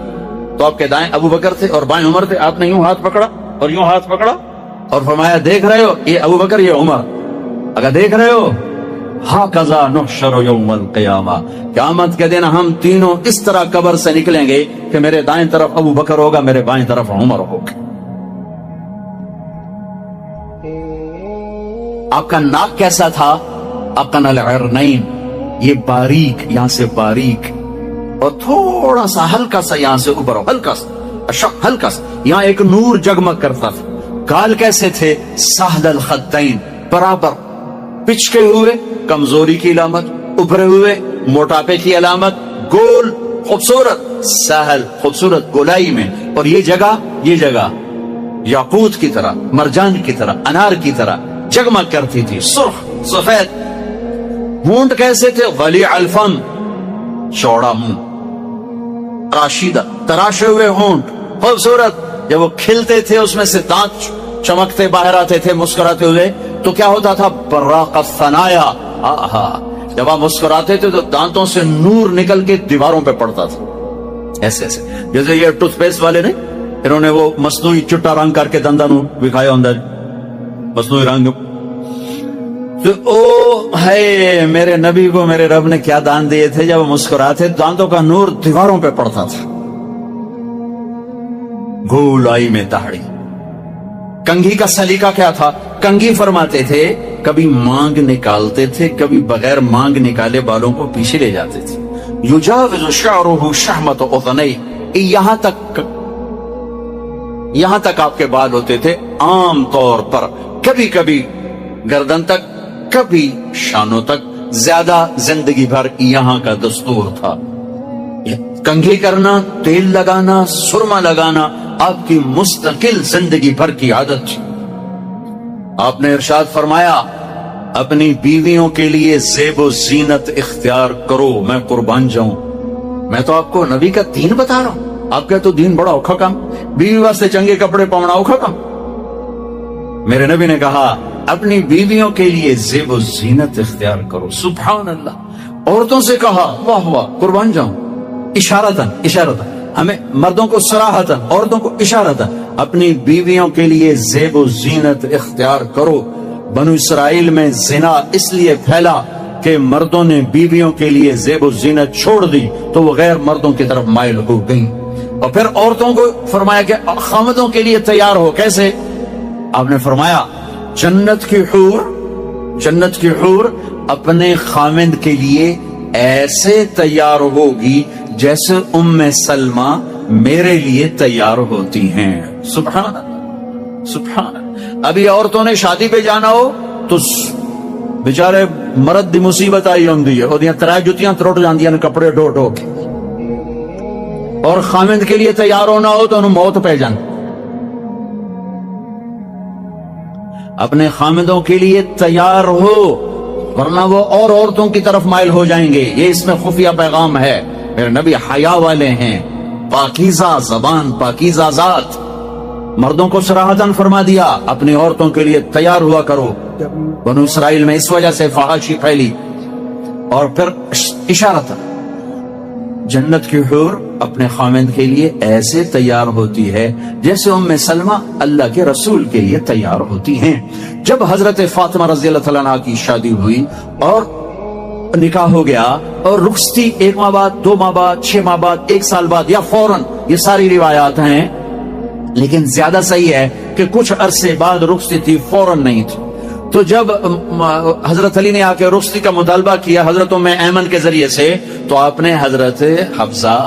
تو آپ کے دائیں ابو بکر تھے اور بائیں عمر تھے. آپ نے یوں ہاتھ پکڑا اور یوں ہاتھ پکڑا اور فرمایا, دیکھ رہے ہو یہ ابو بکر یہ عمر, اگر دیکھ رہے ہو ہاکذا نحشر یوم القیامہ, قیامت کے دن ہم تینوں اس طرح قبر سے نکلیں گے کہ میرے دائیں طرف ابو بکر ہوگا, میرے بائیں طرف عمر ہوگا. آپ کا ناک کیسا تھا؟ اقن العرنین, یہ باریک, یہاں سے باریک اور تھوڑا سا ہلکا سا یہاں سے اوپر, ہلکا سا یہاں ایک نور جگمگ کرتا تھا. گال کیسے تھے؟ سہل الخدین, برابر پچکے ہوئے, کمزوری کی علامت, ابھرے ہوئے موٹاپے کی علامت, گول خوبصورت, سہل خوبصورت گولائی میں. اور یہ جگہ یاقوت کی طرح, مرجان کی طرح, انار کی طرح جگمگ کرتی تھی, سرخ سفید. ہونٹ کیسے تھے؟ ولی الفم, چوڑا منہ, راشدہ تراشے ہوئے ہونٹ, خوبصورت. جب وہ کھلتے تھے اس میں سے دانت چمکتے باہر آتے تھے مسکراتے ہوئے, تو کیا ہوتا تھا؟ براق الثنایا. جب آپ مسکراتے تھے تو دانتوں سے نور نکل کے دیواروں پہ پڑتا تھا, ایسے ایسے. جیسے یہ ٹوتھ پیسٹ والے نے, انہوں نے وہ مصنوعی چٹا رنگ کر کے دنداں نو دکھایا اندر, مصنوعی رنگ. تو او ہے میرے نبی کو میرے رب نے کیا دان دیے تھے, جب مسکراتے دانتوں کا نور دیواروں پہ پڑتا تھا. گولائی میں داڑھی. کنگھی کا سلیقہ کیا تھا؟ کنگھی فرماتے تھے کبھی مانگ نکالتے تھے, کبھی بغیر مانگ نکالے بالوں کو پیچھے لے جاتے تھے. یجاوز شعرہ شحمت اذنی, یہاں تک آپ کے بال ہوتے تھے عام طور پر, کبھی کبھی گردن تک, کبھی شانوں تک, زیادہ زندگی بھر یہاں کا دستور تھا. کنگھی کرنا, تیل لگانا, سرما لگانا آپ کی مستقل زندگی بھر کی عادت تھی. آپ نے ارشاد فرمایا, اپنی بیویوں کے لیے زیب و زینت اختیار کرو, میں قربان جاؤں. میں تو آپ کو نبی کا دین بتا رہا ہوں, آپ کا تو دین بڑا اوکھا کام, بیوی واسطے چنگے کپڑے پاؤنا اوکھا کام. میرے نبی نے کہا اپنی بیویوں کے لیے زیب و زینت اختیار کرو. سبحان اللہ. عورتوں سے کہا, واہ واہ, قربان جاؤں. اشارتاً ہمیں مردوں کو صراحتاً, عورتوں کو اشارتاً, اپنی بیویوں کے لیے زیب و زینت اختیار کرو. بنو اسرائیل میں زنا اس لیے پھیلا کہ مردوں نے بیویوں کے لیے زیب و زینت چھوڑ دی تو وہ غیر مردوں کی طرف مائل ہو گئی. اور پھر عورتوں کو فرمایا کہ خامدوں کے لیے تیار ہو. کیسے؟ آپ نے فرمایا جنت کی حور اپنے خامد کے لیے ایسے تیار ہوگی جیسے ام سلمہ میرے لیے تیار ہوتی ہیں. سبحان اللہ, سبحان اللہ. ابھی عورتوں نے شادی پہ جانا ہو تو بیچارے مرد دی مصیبت آئی ہوندی ہے, اور ترائے جتیاں تروٹ جاندیاں کپڑے ڈھو ڈھو کے, اور خامد کے لیے تیار ہونا ہو تو انہوں موت پہ جان. اپنے خامدوں کے لیے تیار ہو ورنہ وہ اور عورتوں کی طرف مائل ہو جائیں گے. یہ اس میں خفیہ پیغام ہے. میرے نبی حیا والے ہیں, پاکیزہ زبان, پاکیزہ ذات. مردوں کو صراحتاً فرما دیا اپنی عورتوں کے لیے تیار ہوا کرو. بنو اسرائیل میں اس وجہ سے فحاشی پھیلی. اور پھر اشارتاً جنت کی حور اپنے خامد کے لیے ایسے تیار ہوتی ہے جیسے ام سلمہ اللہ کے رسول کے لیے تیار ہوتی ہیں. جب حضرت فاطمہ رضی اللہ تعالیٰ عنہ کی شادی ہوئی اور نکاح ہو گیا اور رخصتی 1 ماہ بعد, 2 ماہ بعد, 6 ماہ بعد, 1 سال بعد یا فوراً, یہ ساری روایات ہیں, لیکن زیادہ صحیح ہے کہ کچھ عرصے بعد رخصتی تھی، فوراً نہیں تھی. تو جب حضرت علی نے آ کے رخصتی کا مطالبہ کیا حضرت ام ایمن کے ذریعے سے، تو آپ نے حضرت حفصہ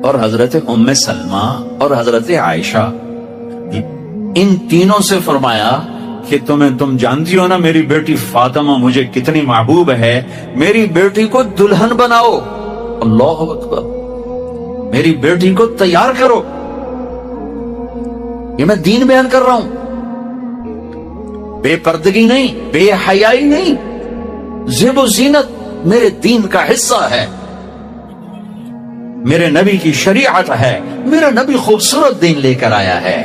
اور حضرت ام سلمہ اور حضرت عائشہ ان تینوں سے فرمایا کہ تم جانتی ہو نا میری بیٹی فاطمہ مجھے کتنی محبوب ہے، میری بیٹی کو دلہن بناؤ. اللہ اکبر، میری بیٹی کو تیار کرو. یہ میں دین بیان کر رہا ہوں، بے پردگی نہیں، بے حیائی نہیں. زیب و زینت میرے دین کا حصہ ہے، میرے نبی کی شریعت ہے. میرا نبی خوبصورت دین لے کر آیا ہے،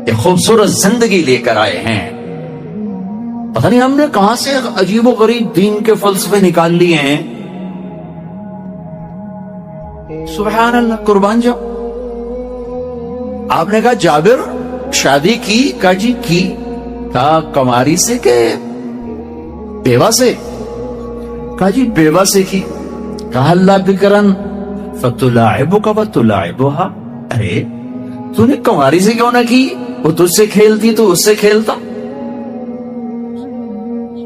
ایک خوبصورت زندگی لے کر آئے ہیں. پتہ نہیں ہم نے کہاں سے عجیب و غریب دین کے فلسفے نکال لیے ہیں. سبحان اللہ، قربان جاؤ. آپ نے کہا جابر شادی کی؟ کہا جی کی. کہا کماری سے کہ بیوہ سے؟ کہا جی بیوہ سے کی. کہا اللہ بکرن فتلاعبک وتلاعبها. ارے تو نے کماری سے کیوں نہ کی؟ وہ تجھ سے کھیلتی تو اس سے کھیلتا.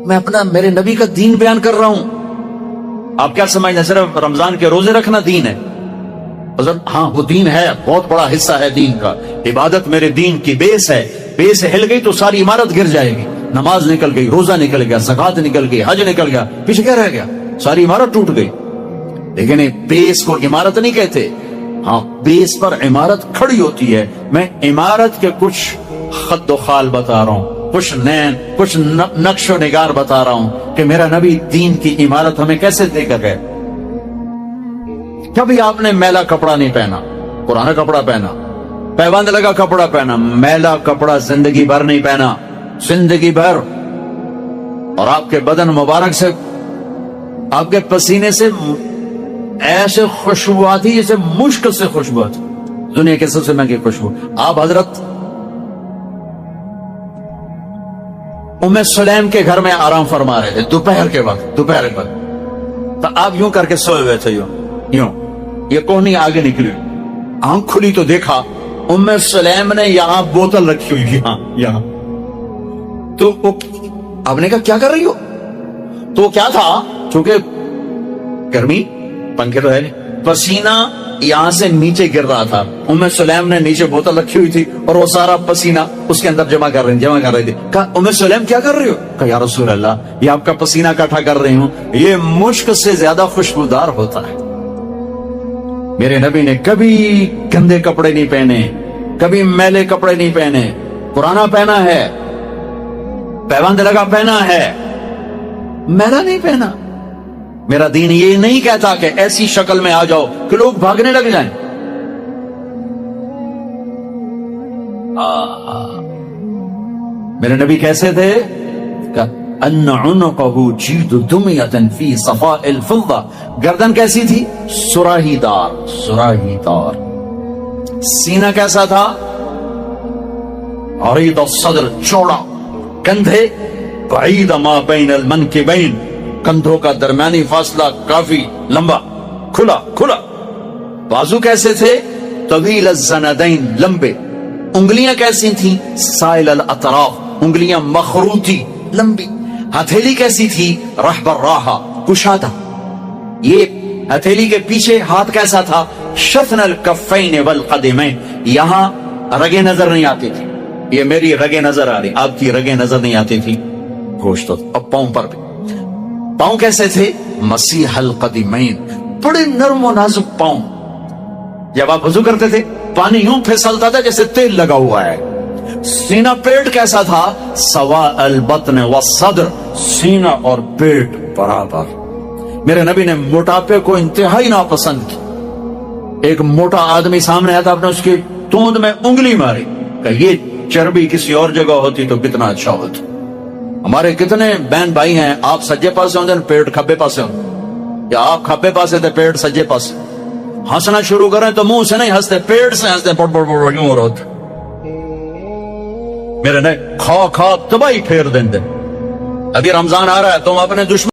میں اپنا میرے نبی کا دین بیان کر رہا ہوں. آپ کیا سمجھتے ہیں صرف رمضان کے روزے رکھنا دین ہے؟ ہاں وہ دین ہے، بہت بڑا حصہ ہے دین کا. عبادت میرے دین کی بیس ہے، بیس ہل گئی تو ساری عمارت گر جائے گی. نماز نکل گئی، روزہ نکل گیا، زکات نکل گئی، حج نکل گیا، پیچھے کیا رہ گیا؟ ساری عمارت ٹوٹ گئی. لیکن بیس کو عمارت نہیں کہتے. ہاں بیس پر عمارت کھڑی ہوتی ہے. میں عمارت کے کچھ خط و خال بتا رہا ہوں، کچھ نین، کچھ نقش و نگار بتا رہا ہوں کہ میرا نبی دین کی عمارت ہمیں کیسے دے کر گئے. کبھی آپ نے میلا کپڑا نہیں پہنا، پرانا کپڑا پہنا، پیبند لگا کپڑا پہنا. میلا کپڑا زندگی بھر نہیں پہنا، زندگی بھر. اور آپ کے بدن مبارک سے، آپ کے پسینے سے ایسے خوشبو آتی جیسے مشک سے خوشبو آتی، دنیا کے سب سے مہنگی خوشبو. آپ حضرت ام سلیم کے گھر میں آرام فرما رہے تھے دوپہر کے وقت. تو آپ یوں کر کے سوئے ہوئے تھے، یوں. یہ کوہنی آگے نکلی، آنکھ کھلی تو دیکھا ام سلیم نے یہاں بوتل رکھی ہوئی، یہاں. تو آپ نے کہا کیا کر رہی ہو؟ تو کیا تھا، چونکہ گرمی، پنکھے تو ہے نہیں، پسینہ یہاں سے نیچے گر رہا تھا. ام سلیم نے نیچے بوتل رکھی ہوئی تھی اور وہ سارا پسینہ اس کے اندر جمع کر رہی تھی. کہا ام سلیم کیا کر رہی ہو؟ کہا یا رسول اللہ یہ آپ کا پسینہ اکٹھا کر رہی ہوں، یہ مشک سے زیادہ خوشبودار ہوتا ہے. میرے نبی نے کبھی گندے کپڑے نہیں پہنے، کبھی میلے کپڑے نہیں پہنے. پرانا پہنا ہے، پیبند لگا پہنا ہے، میلا نہیں پہنا. میرا دین یہ نہیں کہتا کہ ایسی شکل میں آ جاؤ کہ لوگ بھاگنے لگ جائیں. میرے نبی کیسے تھے؟ ان عنقه جید دمیۃ فی صفاء الفضہ. گردن کیسی تھی؟ سراہی دار، سراہی دار. سینہ کیسا تھا؟ عریض الصدر، چوڑا. کندھے بعید ما بین المنکبین، کندھوں کا درمیانی فاصلہ کافی لمبا، کھلا کھلا. بازو کیسے تھے؟ طویل الزندین، لمبے. انگلیاں کیسی تھیں؟ سائل الاطراف، انگلیاں مخروطی، لمبی. ہتھیلی کیسی تھی؟ رحب الراحہ، کشادہ. یہ ہتھیلی کے پیچھے ہاتھ کیسا تھا؟ شفن الکفین والقدمین. یہاں رگیں نظر نہیں آتی تھی، یہ میری رگیں نظر آ رہی، آپ کی رگیں نظر نہیں آتی تھی. گوشت. اب پاؤں پر بھی، پاؤں کیسے تھے؟ مسیح القدمین، بڑے نرم و نازک پاؤں. جب آپ وضو کرتے تھے پانی یوں پھسلتا تھا جیسے تیل لگا ہوا ہے. سینہ پیٹ کیسا تھا؟ سواء البطن والصدر، سینہ اور پیٹ برابر. میرے نبی نے موٹاپے کو انتہائی ناپسند کی. ایک موٹا آدمی سامنے آیا تھا، آپ نے اس کی توند میں انگلی ماری کہ یہ چربی کسی اور جگہ ہوتی تو کتنا اچھا ہوتا. ہمارے کتنے بہن بھائی ہیں، آپ سجے پاسے ہوتے ہیں پیٹ کھبے پاسے ہوتے، یا آپ کھبے پاسے تھے پیٹ سجے پاسے. ہنسنا شروع کریں تو منہ سے نہیں ہنستے، پیٹ سے ہنستے، پڑ پڑ پڑ یوں ہوتے. میرے نے کھا کھا تباہی پھیر دیں. ابھی رمضان آ رہا ہے، تم اپنے دشمن